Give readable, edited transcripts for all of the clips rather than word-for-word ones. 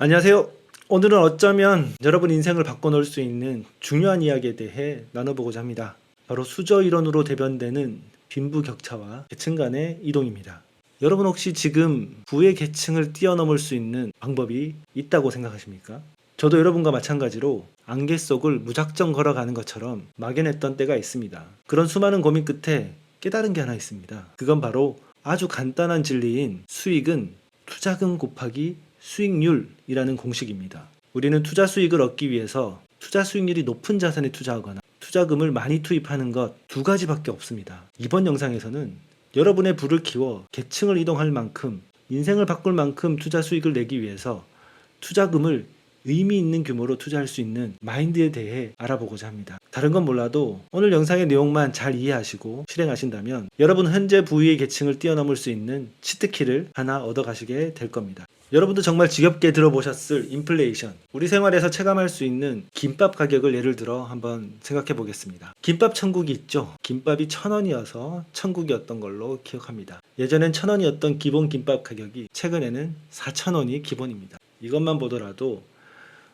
안녕하세요. 오늘은 어쩌면 여러분 인생을 바꿔놓을 수 있는 중요한 이야기에 대해 나눠보고자 합니다. 바로 수저 이론으로 대변되는 빈부격차와 계층 간의 이동입니다. 여러분 혹시 지금 부의 계층을 뛰어넘을 수 있는 방법이 있다고 생각하십니까? 저도 여러분과 마찬가지로 안개 속을 무작정 걸어가는 것처럼 막연했던 때가 있습니다. 그런 수많은 고민 끝에 깨달은 게 하나 있습니다. 그건 바로 아주 간단한 진리인 수익은 투자금 곱하기 수익률이라는 공식입니다. 우리는 투자 수익을 얻기 위해서 투자 수익률이 높은 자산에 투자하거나 투자금을 많이 투입하는 것 두 가지밖에 없습니다. 이번 영상에서는 여러분의 부를 키워 계층을 이동할 만큼 인생을 바꿀 만큼 투자 수익을 내기 위해서 투자금을 의미 있는 규모로 투자할 수 있는 마인드에 대해 알아보고자 합니다. 다른 건 몰라도 오늘 영상의 내용만 잘 이해하시고 실행하신다면 여러분 현재 부의 계층을 뛰어넘을 수 있는 치트키를 하나 얻어가시게 될 겁니다. 여러분도 정말 지겹게 들어보셨을 인플레이션, 우리 생활에서 체감할 수 있는 김밥 가격을 예를 들어 한번 생각해 보겠습니다. 김밥 천국이 있죠. 김밥이 1,000원이어서 천국이었던 걸로 기억합니다. 예전엔 1,000원이었던 기본 김밥 가격이 최근에는 4,000원이 기본입니다. 이것만 보더라도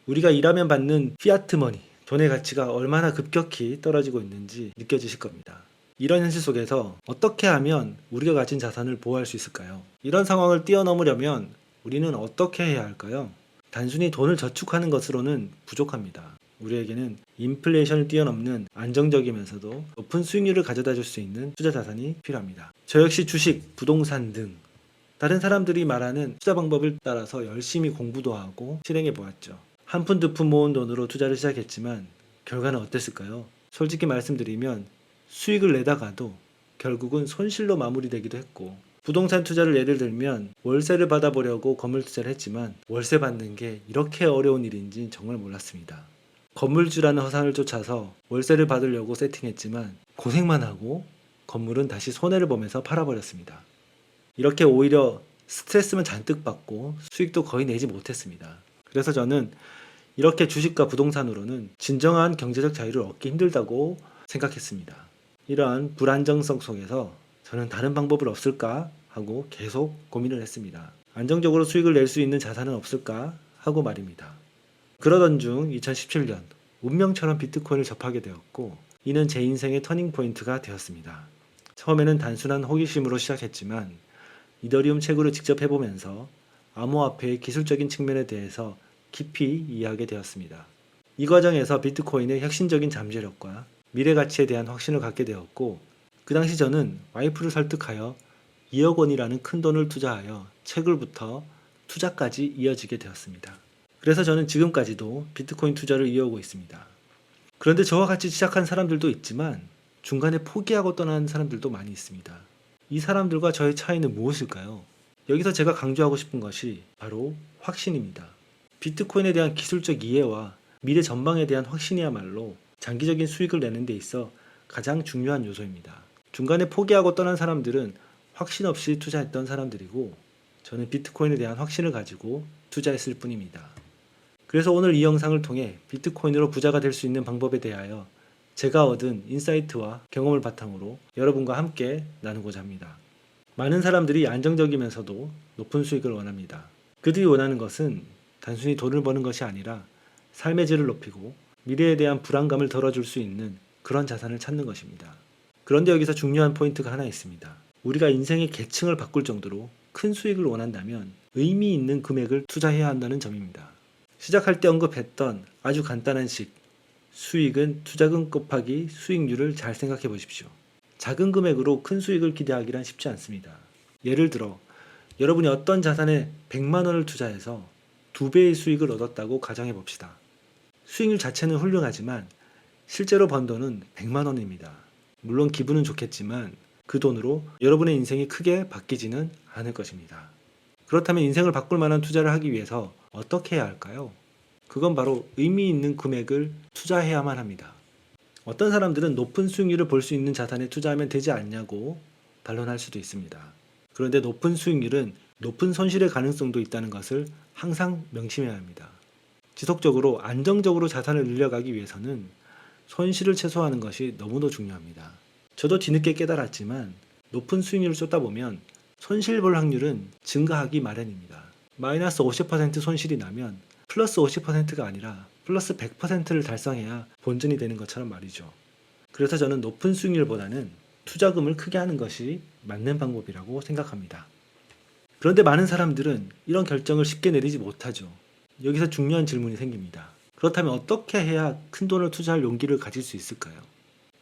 우리가 일하면 받는 피아트머니, 돈의 가치가 얼마나 급격히 떨어지고 있는지 느껴지실 겁니다. 이런 현실 속에서 어떻게 하면 우리가 가진 자산을 보호할 수 있을까요? 이런 상황을 뛰어넘으려면 우리는 어떻게 해야 할까요? 단순히 돈을 저축하는 것으로는 부족합니다. 우리에게는 인플레이션을 뛰어넘는 안정적이면서도 높은 수익률을 가져다 줄 수 있는 투자 자산이 필요합니다. 저 역시 주식, 부동산 등 다른 사람들이 말하는 투자 방법을 따라서 열심히 공부도 하고 실행해 보았죠. 한 푼 두 푼 모은 돈으로 투자를 시작했지만 결과는 어땠을까요? 솔직히 말씀드리면 수익을 내다가도 결국은 손실로 마무리되기도 했고, 부동산 투자를 예를 들면 월세를 받아보려고 건물 투자를 했지만 월세 받는 게 이렇게 어려운 일인지 정말 몰랐습니다. 건물주라는 허상을 쫓아서 월세를 받으려고 세팅했지만 고생만 하고 건물은 다시 손해를 보면서 팔아버렸습니다. 이렇게 오히려 스트레스만 잔뜩 받고 수익도 거의 내지 못했습니다. 그래서 저는 이렇게 주식과 부동산으로는 진정한 경제적 자유를 얻기 힘들다고 생각했습니다. 이러한 불안정성 속에서 저는 다른 방법은 없을까 하고 계속 고민을 했습니다. 안정적으로 수익을 낼 수 있는 자산은 없을까 하고 말입니다. 그러던 중 2017년 운명처럼 비트코인을 접하게 되었고, 이는 제 인생의 터닝 포인트가 되었습니다. 처음에는 단순한 호기심으로 시작했지만 이더리움 채굴을 직접 해보면서 암호화폐의 기술적인 측면에 대해서 깊이 이해하게 되었습니다. 이 과정에서 비트코인의 혁신적인 잠재력과 미래 가치에 대한 확신을 갖게 되었고, 그 당시 저는 와이프를 설득하여 2억 원이라는 큰 돈을 투자하여 채굴부터 투자까지 이어지게 되었습니다. 그래서 저는 지금까지도 비트코인 투자를 이어오고 있습니다. 그런데 저와 같이 시작한 사람들도 있지만 중간에 포기하고 떠나는 사람들도 많이 있습니다. 이 사람들과 저의 차이는 무엇일까요? 여기서 제가 강조하고 싶은 것이 바로 확신입니다. 비트코인에 대한 기술적 이해와 미래 전망에 대한 확신이야말로 장기적인 수익을 내는 데 있어 가장 중요한 요소입니다. 중간에 포기하고 떠난 사람들은 확신 없이 투자했던 사람들이고, 저는 비트코인에 대한 확신을 가지고 투자했을 뿐입니다. 그래서 오늘 이 영상을 통해 비트코인으로 부자가 될 수 있는 방법에 대하여 제가 얻은 인사이트와 경험을 바탕으로 여러분과 함께 나누고자 합니다. 많은 사람들이 안정적이면서도 높은 수익을 원합니다. 그들이 원하는 것은 단순히 돈을 버는 것이 아니라 삶의 질을 높이고 미래에 대한 불안감을 덜어줄 수 있는 그런 자산을 찾는 것입니다. 그런데 여기서 중요한 포인트가 하나 있습니다. 우리가 인생의 계층을 바꿀 정도로 큰 수익을 원한다면 의미 있는 금액을 투자해야 한다는 점입니다. 시작할 때 언급했던 아주 간단한 식, 수익은 투자금 곱하기 수익률을 잘 생각해 보십시오. 작은 금액으로 큰 수익을 기대하기란 쉽지 않습니다. 예를 들어 여러분이 어떤 자산에 100만 원을 투자해서 2배의 수익을 얻었다고 가정해 봅시다. 수익률 자체는 훌륭하지만 실제로 번 돈은 100만 원입니다. 물론 기분은 좋겠지만 그 돈으로 여러분의 인생이 크게 바뀌지는 않을 것입니다. 그렇다면 인생을 바꿀 만한 투자를 하기 위해서 어떻게 해야 할까요? 그건 바로 의미 있는 금액을 투자해야만 합니다. 어떤 사람들은 높은 수익률을 볼 수 있는 자산에 투자하면 되지 않냐고 반론할 수도 있습니다. 그런데 높은 수익률은 높은 손실의 가능성도 있다는 것을 항상 명심해야 합니다. 지속적으로 안정적으로 자산을 늘려가기 위해서는 손실을 최소화하는 것이 너무도 중요합니다. 저도 뒤늦게 깨달았지만 높은 수익률을 쏟다 보면 손실 볼 확률은 증가하기 마련입니다. 마이너스 50% 손실이 나면 플러스 50%가 아니라 플러스 100%를 달성해야 본전이 되는 것처럼 말이죠. 그래서 저는 높은 수익률보다는 투자금을 크게 하는 것이 맞는 방법이라고 생각합니다. 그런데 많은 사람들은 이런 결정을 쉽게 내리지 못하죠. 여기서 중요한 질문이 생깁니다. 그렇다면 어떻게 해야 큰 돈을 투자할 용기를 가질 수 있을까요?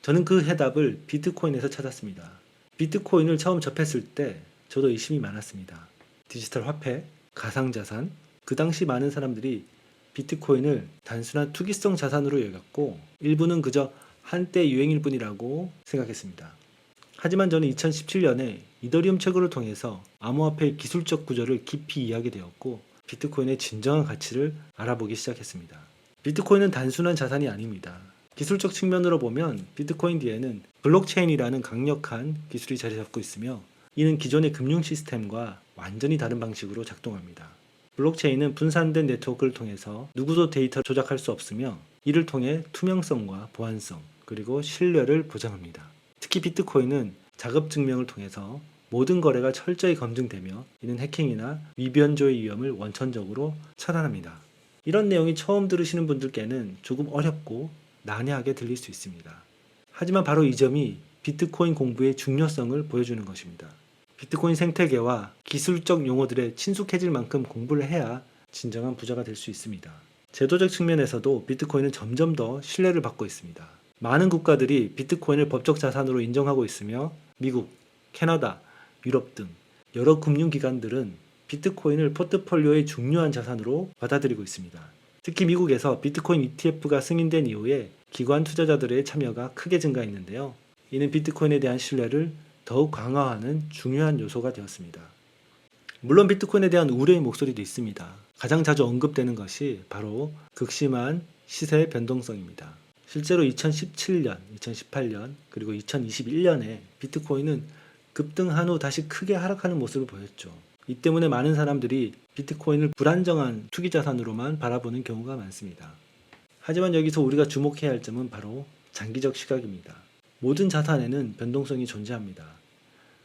저는 그 해답을 비트코인에서 찾았습니다. 비트코인을 처음 접했을 때 저도 의심이 많았습니다. 디지털 화폐, 가상자산, 그 당시 많은 사람들이 비트코인을 단순한 투기성 자산으로 여겼고 일부는 그저 한때 유행일 뿐이라고 생각했습니다. 하지만 저는 2017년에 이더리움 채굴을 통해서 암호화폐의 기술적 구조를 깊이 이해하게 되었고 비트코인의 진정한 가치를 알아보기 시작했습니다. 비트코인은 단순한 자산이 아닙니다. 기술적 측면으로 보면 비트코인 뒤에는 블록체인이라는 강력한 기술이 자리 잡고 있으며 이는 기존의 금융 시스템과 완전히 다른 방식으로 작동합니다. 블록체인은 분산된 네트워크를 통해서 누구도 데이터를 조작할 수 없으며 이를 통해 투명성과 보안성 그리고 신뢰를 보장합니다. 특히 비트코인은 자급 증명을 통해서 모든 거래가 철저히 검증되며 이는 해킹이나 위변조의 위험을 원천적으로 차단합니다. 이런 내용이 처음 들으시는 분들께는 조금 어렵고 난해하게 들릴 수 있습니다. 하지만 바로 이 점이 비트코인 공부의 중요성을 보여주는 것입니다. 비트코인 생태계와 기술적 용어들에 친숙해질 만큼 공부를 해야 진정한 부자가 될 수 있습니다. 제도적 측면에서도 비트코인은 점점 더 신뢰를 받고 있습니다. 많은 국가들이 비트코인을 법적 자산으로 인정하고 있으며 미국, 캐나다, 유럽 등 여러 금융기관들은 비트코인을 포트폴리오의 중요한 자산으로 받아들이고 있습니다. 특히 미국에서 비트코인 ETF가 승인된 이후에 기관 투자자들의 참여가 크게 증가했는데요. 이는 비트코인에 대한 신뢰를 더욱 강화하는 중요한 요소가 되었습니다. 물론 비트코인에 대한 우려의 목소리도 있습니다. 가장 자주 언급되는 것이 바로 극심한 시세 변동성입니다. 실제로 2017년, 2018년, 그리고 2021년에 비트코인은 급등한 후 다시 크게 하락하는 모습을 보였죠. 이 때문에 많은 사람들이 비트코인을 불안정한 투기 자산으로만 바라보는 경우가 많습니다. 하지만 여기서 우리가 주목해야 할 점은 바로 장기적 시각입니다. 모든 자산에는 변동성이 존재합니다.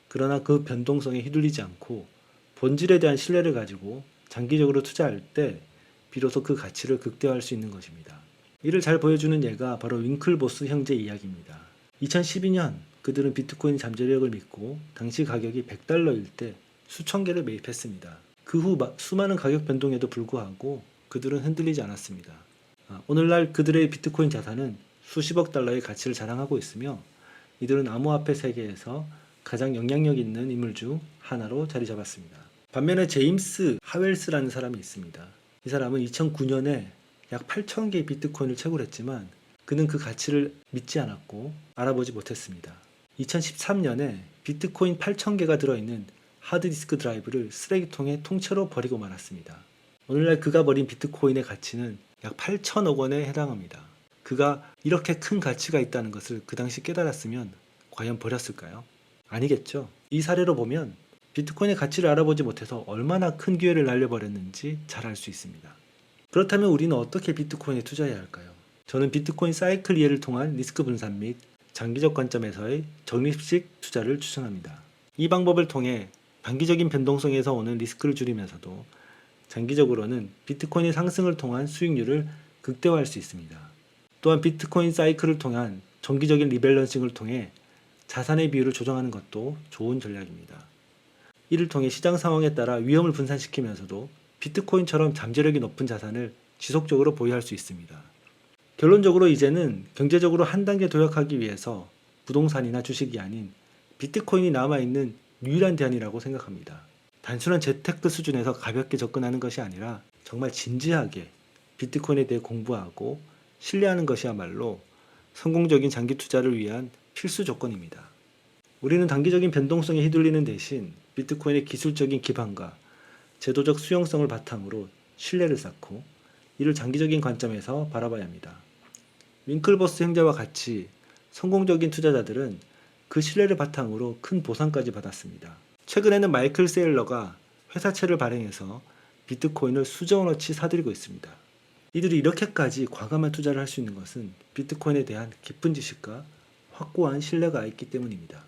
그러나 그 변동성에 휘둘리지 않고 본질에 대한 신뢰를 가지고 장기적으로 투자할 때 비로소 그 가치를 극대화할 수 있는 것입니다. 이를 잘 보여주는 예가 바로 윙클보스 형제 이야기입니다. 2012년 그들은 비트코인 잠재력을 믿고 당시 가격이 $100일 때 수천 개를 매입했습니다. 그 후 수많은 가격 변동에도 불구하고 그들은 흔들리지 않았습니다. 오늘날 그들의 비트코인 자산은 수십억 달러의 가치를 자랑하고 있으며 이들은 암호화폐 세계에서 가장 영향력 있는 인물 중 하나로 자리 잡았습니다. 반면에 제임스 하웰스라는 사람이 있습니다. 이 사람은 2009년에 약 8,000개의 비트코인을 채굴했지만 그는 그 가치를 믿지 않았고 알아보지 못했습니다. 2013년에 비트코인 8,000개가 들어있는 하드디스크 드라이브를 쓰레기통에 통째로 버리고 말았습니다. 오늘날 그가 버린 비트코인의 가치는 약 8천억 원에 해당합니다. 그가 이렇게 큰 가치가 있다는 것을 그 당시 깨달았으면 과연 버렸을까요? 아니겠죠. 이 사례로 보면 비트코인의 가치를 알아보지 못해서 얼마나 큰 기회를 날려버렸는지 잘 알 수 있습니다. 그렇다면 우리는 어떻게 비트코인에 투자해야 할까요? 저는 비트코인 사이클 이해를 통한 리스크 분산 및 장기적 관점에서의 적립식 투자를 추천합니다. 이 방법을 통해 단기적인 변동성에서 오는 리스크를 줄이면서도 장기적으로는 비트코인의 상승을 통한 수익률을 극대화할 수 있습니다. 또한 비트코인 사이클을 통한 정기적인 리밸런싱을 통해 자산의 비율을 조정하는 것도 좋은 전략입니다. 이를 통해 시장 상황에 따라 위험을 분산시키면서도 비트코인처럼 잠재력이 높은 자산을 지속적으로 보유할 수 있습니다. 결론적으로 이제는 경제적으로 한 단계 도약하기 위해서 부동산이나 주식이 아닌 비트코인이 남아있는 유일한 대안이라고 생각합니다. 단순한 재테크 수준에서 가볍게 접근하는 것이 아니라 정말 진지하게 비트코인에 대해 공부하고 신뢰하는 것이야말로 성공적인 장기 투자를 위한 필수 조건입니다. 우리는 단기적인 변동성에 휘둘리는 대신 비트코인의 기술적인 기반과 제도적 수용성을 바탕으로 신뢰를 쌓고 이를 장기적인 관점에서 바라봐야 합니다. 윙클버스 형제와 같이 성공적인 투자자들은 그 신뢰를 바탕으로 큰 보상까지 받았습니다. 최근에는 마이클 세일러가 회사채를 발행해서 비트코인을 수조 원어치 사들이고 있습니다. 이들이 이렇게까지 과감한 투자를 할 수 있는 것은 비트코인에 대한 깊은 지식과 확고한 신뢰가 있기 때문입니다.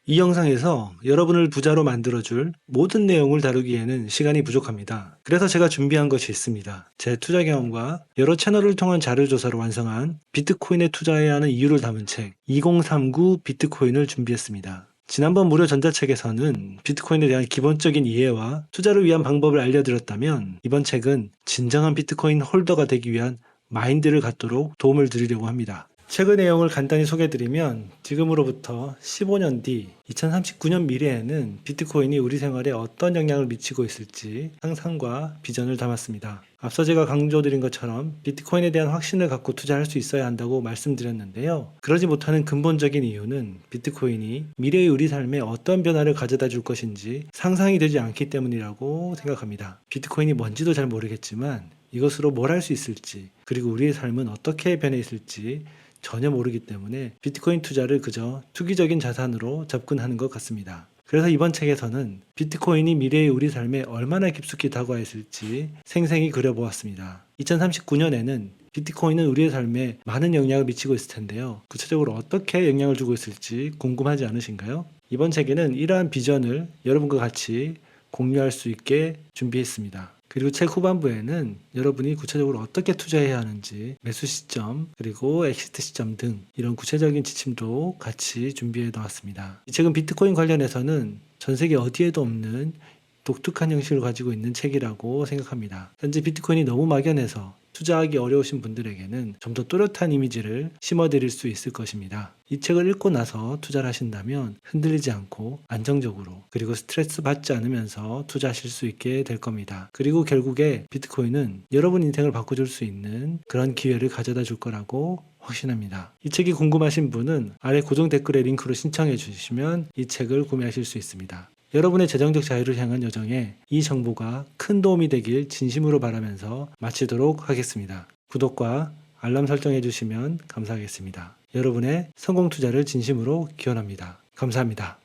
이 영상에서 여러분을 부자로 만들어줄 모든 내용을 다루기에는 시간이 부족합니다. 그래서 제가 준비한 것이 있습니다. 제 투자 경험과 여러 채널을 통한 자료조사로 완성한 비트코인에 투자해야 하는 이유를 담은 책 2039 비트코인을 준비했습니다. 지난번 무료 전자책에서는 비트코인에 대한 기본적인 이해와 투자를 위한 방법을 알려드렸다면 이번 책은 진정한 비트코인 홀더가 되기 위한 마인드를 갖도록 도움을 드리려고 합니다. 책의 내용을 간단히 소개해드리면 지금으로부터 15년 뒤 2039년 미래에는 비트코인이 우리 생활에 어떤 영향을 미치고 있을지 상상과 비전을 담았습니다. 앞서 제가 강조드린 것처럼 비트코인에 대한 확신을 갖고 투자할 수 있어야 한다고 말씀드렸는데요. 그러지 못하는 근본적인 이유는 비트코인이 미래의 우리 삶에 어떤 변화를 가져다 줄 것인지 상상이 되지 않기 때문이라고 생각합니다. 비트코인이 뭔지도 잘 모르겠지만 이것으로 뭘 할 수 있을지, 그리고 우리의 삶은 어떻게 변해 있을지 전혀 모르기 때문에 비트코인 투자를 그저 투기적인 자산으로 접근하는 것 같습니다. 그래서 이번 책에서는 비트코인이 미래의 우리 삶에 얼마나 깊숙이 다가와 있을지 생생히 그려보았습니다. 2039년에는 비트코인은 우리의 삶에 많은 영향을 미치고 있을 텐데요. 구체적으로 어떻게 영향을 주고 있을지 궁금하지 않으신가요? 이번 책에는 이러한 비전을 여러분과 같이 공유할 수 있게 준비했습니다. 그리고 책 후반부에는 여러분이 구체적으로 어떻게 투자해야 하는지, 매수 시점, 그리고 엑시트 시점 등 이런 구체적인 지침도 같이 준비해 놓았습니다. 이 책은 비트코인 관련해서는 전 세계 어디에도 없는 독특한 형식을 가지고 있는 책이라고 생각합니다. 현재 비트코인이 너무 막연해서 투자하기 어려우신 분들에게는 좀 더 또렷한 이미지를 심어드릴 수 있을 것입니다. 이 책을 읽고 나서 투자를 하신다면 흔들리지 않고 안정적으로 그리고 스트레스 받지 않으면서 투자하실 수 있게 될 겁니다. 그리고 결국에 비트코인은 여러분 인생을 바꿔줄 수 있는 그런 기회를 가져다 줄 거라고 확신합니다. 이 책이 궁금하신 분은 아래 고정 댓글에 링크로 신청해 주시면 이 책을 구매하실 수 있습니다. 여러분의 재정적 자유를 향한 여정에 이 정보가 큰 도움이 되길 진심으로 바라면서 마치도록 하겠습니다. 구독과 알람 설정해 주시면 감사하겠습니다. 여러분의 성공 투자를 진심으로 기원합니다. 감사합니다.